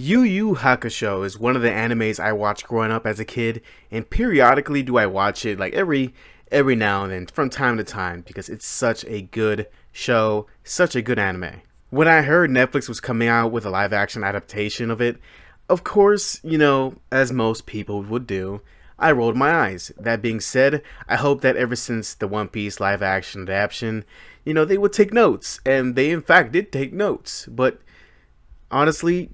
Yu Yu Hakusho is one of the animes I watched growing up as a kid, and periodically do I watch it, like every now and then, from time to time, because it's such a good show, such a good anime. When I heard Netflix was coming out with a live action adaptation of it, of course, as most people would do, I rolled my eyes. That being said, I hope that ever since the One Piece live action adaptation, they would take notes, and they in fact did take notes, but honestly,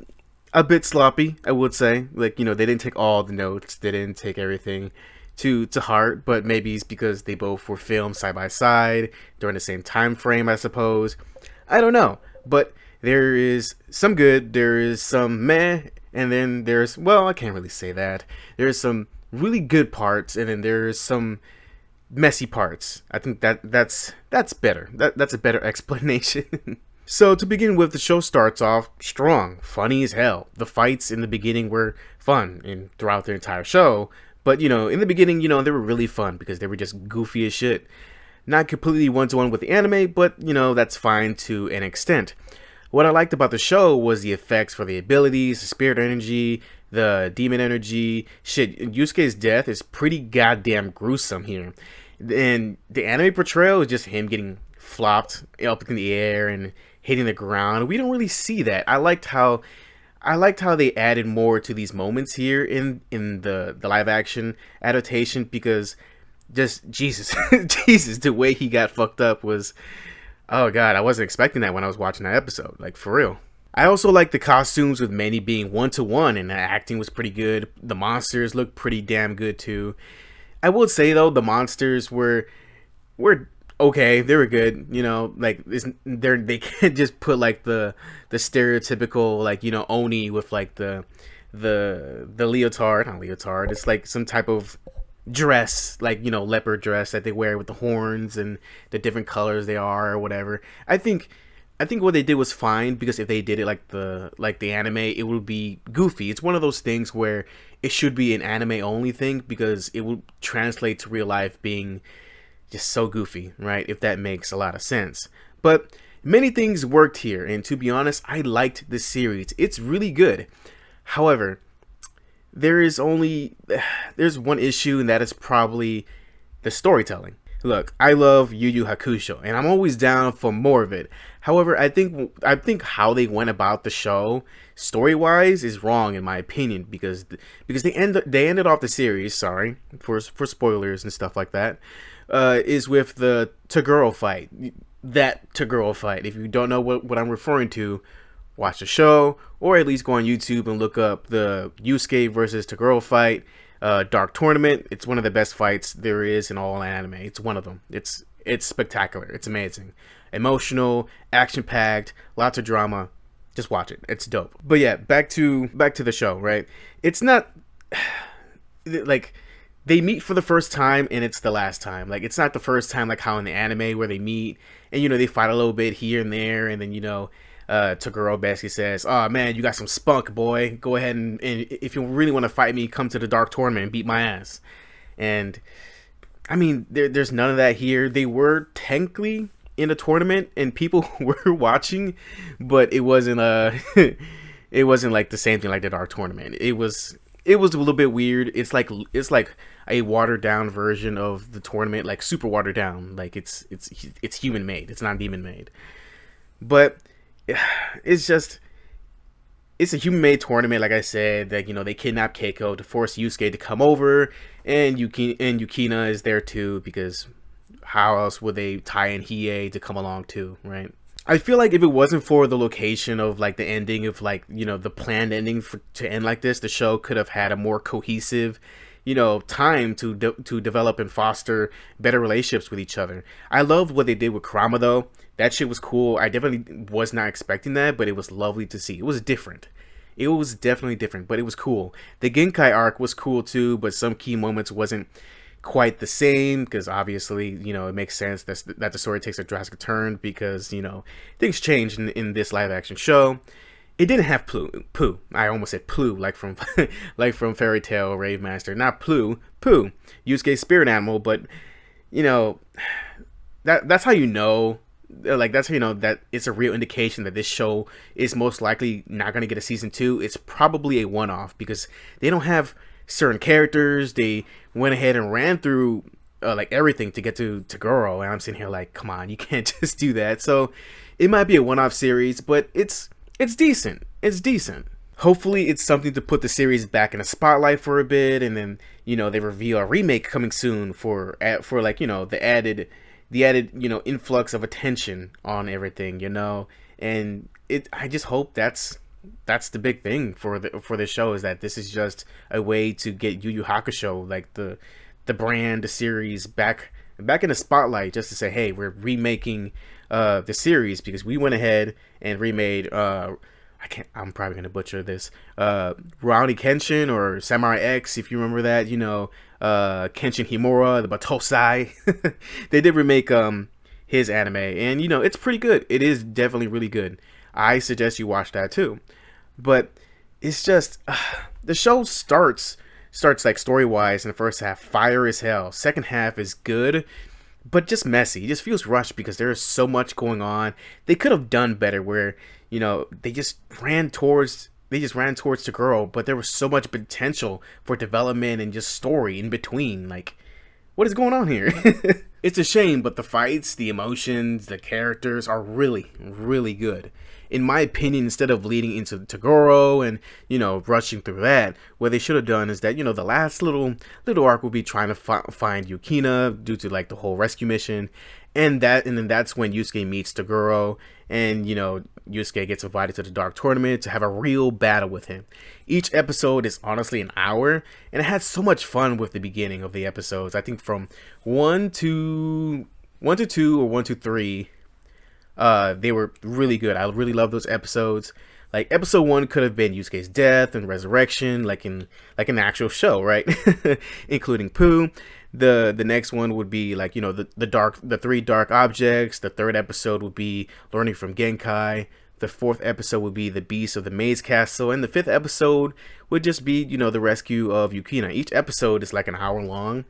a bit sloppy, I would say. Like, they didn't take all the notes, they didn't take everything to heart, but maybe it's because they both were filmed side by side during the same time frame, I suppose. I don't know, but there is some good, there is some meh, and then there's, well, I can't really say that. There's some really good parts, and then there's some messy parts. I think that's better. That's a better explanation. So to begin with, the show starts off strong, funny as hell. The fights in the beginning were fun and throughout the entire show, but in the beginning, they were really fun because they were just goofy as shit. Not completely one-to-one with the anime, but that's fine to an extent. What I liked about the show was the effects for the abilities, the spirit energy, the demon energy. Shit, Yusuke's death is pretty goddamn gruesome here. And the anime portrayal is just him getting flopped up in the air and hitting the ground. We don't really see that. I liked how they added more to these moments here in the live action adaptation, because just Jesus Jesus, the way he got fucked up was, oh god, I wasn't expecting that when I was watching that episode, like for real. I also like the costumes with Manny being 1-to-1, and the acting was pretty good. The monsters looked pretty damn good too. I would say though, the monsters were okay, they were good, like they can't just put like the stereotypical, like, Oni with like the leotard, not leotard, it's like some type of dress, like, leopard dress that they wear with the horns and the different colors they are or whatever. I think what they did was fine, because if they did it like the anime, it would be goofy. It's one of those things where it should be an anime only thing, because it would translate to real life being just so goofy, right? If that makes a lot of sense. But many things worked here, and to be honest, I liked this series. It's really good. However, there's one issue, and that is probably the storytelling. Look, I love Yu Yu Hakusho, and I'm always down for more of it. However, I think how they went about the show, story-wise, is wrong in my opinion, because they ended off the series. Sorry for spoilers and stuff like that. Is with the Toguro fight. That Toguro fight. If you don't know what I'm referring to, watch the show, or at least go on YouTube and look up the Yusuke versus Toguro fight. Dark Tournament. It's one of the best fights there is in all anime. It's one of them. It's spectacular. It's amazing. Emotional, action-packed, lots of drama. Just watch it. It's dope. But yeah, back to the show, right? It's not like they meet for the first time and it's the last time. Like, it's not the first time like how in the anime where they meet and they fight a little bit here and there, and then Toguro basically says, "Oh man, you got some spunk, boy. Go ahead and if you really want to fight me, come to the Dark Tournament and beat my ass." And I mean, there's none of that here. They were technically in a tournament and people were watching, but it wasn't it wasn't like the same thing like the Dark Tournament. It was a little bit weird. It's like a watered down version of the tournament, like super watered down. Like it's human made. It's not demon made. But it's a human made tournament, like I said, that they kidnap Keiko to force Yusuke to come over, and Yukina is there too, because how else would they tie in Hiei to come along too, right? I feel like if it wasn't for the location of like the ending of like the planned ending to end like this, the show could have had a more cohesive time to develop and foster better relationships with each other. I loved what they did with Kurama though. That shit was cool. I definitely was not expecting that, but it was lovely to see. It was different. It was definitely different, but it was cool. The Genkai arc was cool too, but some key moments wasn't quite the same, because obviously it makes sense that the story takes a drastic turn, because things changed in this live action show. It didn't have Pooh. I almost said Plu, like from like from Fairy Tail Rave Master. Not Pooh. Yusuke's spirit animal, but that's how like that's, you know, that it's a real indication that this show is most likely not going to get a season 2. It's probably a one-off because they don't have certain characters. They went ahead and ran through like everything to get to Toguro, and I'm sitting here like, come on, you can't just do that. So it might be a one-off series, but it's decent. It's decent. Hopefully it's something to put the series back in the spotlight for a bit, and then, you know, they reveal a remake coming soon for like, you know, the added, you know, influx of attention on everything, you know. And I just hope that's the big thing for the show, is that this is just a way to get Yu Yu Hakusho, like the brand, the series, back in the spotlight, just to say, hey, we're remaking the series, because we went ahead and remade I'm probably gonna butcher this, Rurouni Kenshin, or Samurai X, if you remember that, you know, Kenshin Himura, the Batosai. They did remake his anime, and you know, it's pretty good. It is definitely really good. I suggest you watch that too. But it's just the show starts like story-wise in the first half fire as hell. Second half is good, but just messy. It just feels rushed because there is so much going on. They could have done better, where, you know, they just ran towards Toguro, but there was so much potential for development and just story in between. Like, what is going on here? It's a shame, but the fights, the emotions, the characters are really, really good. In my opinion, instead of leading into Toguro and, you know, rushing through that, what they should have done is that, you know, the last little arc will be trying to find Yukina due to like the whole rescue mission, and then that's when Yusuke meets Toguro, and, you know, Yusuke gets invited to the Dark Tournament to have a real battle with him. Each episode is honestly an hour, and I had so much fun with the beginning of the episodes. I think from 1 to 2 or 1 to 3. They were really good. I really love those episodes. Like, episode 1 could have been Yusuke's death and resurrection, like in the actual show, right? Including Pooh. The next one would be like, you know, the 3 dark objects. The third episode would be learning from Genkai. The fourth episode would be the Beast of the Maze Castle, and the fifth episode would just be, you know, the rescue of Yukina. Each episode is like an hour long,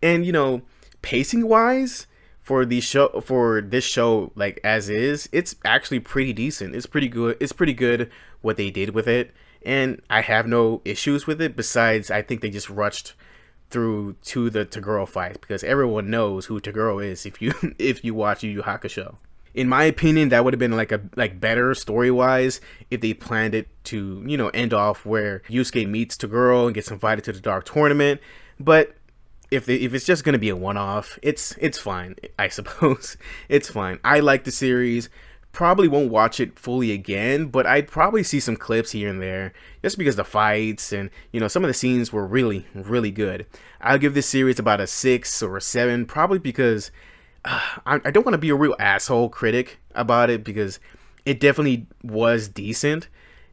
and, you know, pacing wise, for this show, like as is, it's actually pretty decent. It's pretty good. It's pretty good what they did with it, and I have no issues with it. Besides, I think they just rushed through to the Toguro fight, because everyone knows who Toguro is if you watch Yu Yu Hakusho. In my opinion, that would have been like better story wise if they planned it to, you know, end off where Yusuke meets Toguro and gets invited to the Dark Tournament. But if it's just gonna be a one-off, it's fine, I suppose. It's fine. I like the series. Probably won't watch it fully again, but I'd probably see some clips here and there, just because the fights and, you know, some of the scenes were really, really good. I'll give this series about a 6 or a 7, probably because I don't want to be a real asshole critic about it, because it definitely was decent.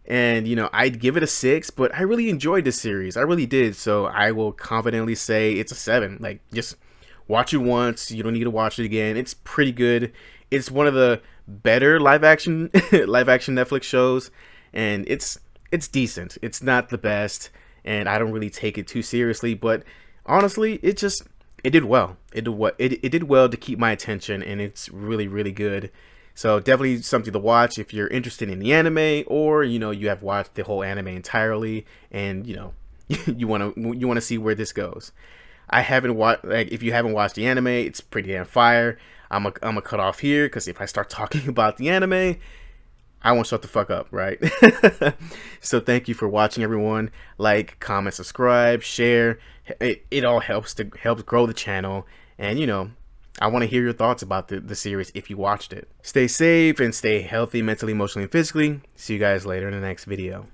And, you know, I'd give it a 6, but I really enjoyed this series. I really did. So I will confidently say it's a 7. Like, just watch it once. You don't need to watch it again. It's pretty good. It's one of the better live action Netflix shows, and it's decent. It's not the best, and I don't really take it too seriously, but honestly, it did well. It did well to keep my attention, and it's really, really good. So definitely something to watch if you're interested in the anime, or, you know, you have watched the whole anime entirely, and, you know, you want to see where this goes. I haven't watched, like, if you haven't watched the anime, it's pretty damn fire. I'm a cut off here, because if I start talking about the anime, I won't shut the fuck up, right? So thank you for watching, everyone. Like, comment, subscribe, share. It all helps grow the channel, and, you know, I want to hear your thoughts about the series if you watched it. Stay safe and stay healthy mentally, emotionally, and physically. See you guys later in the next video.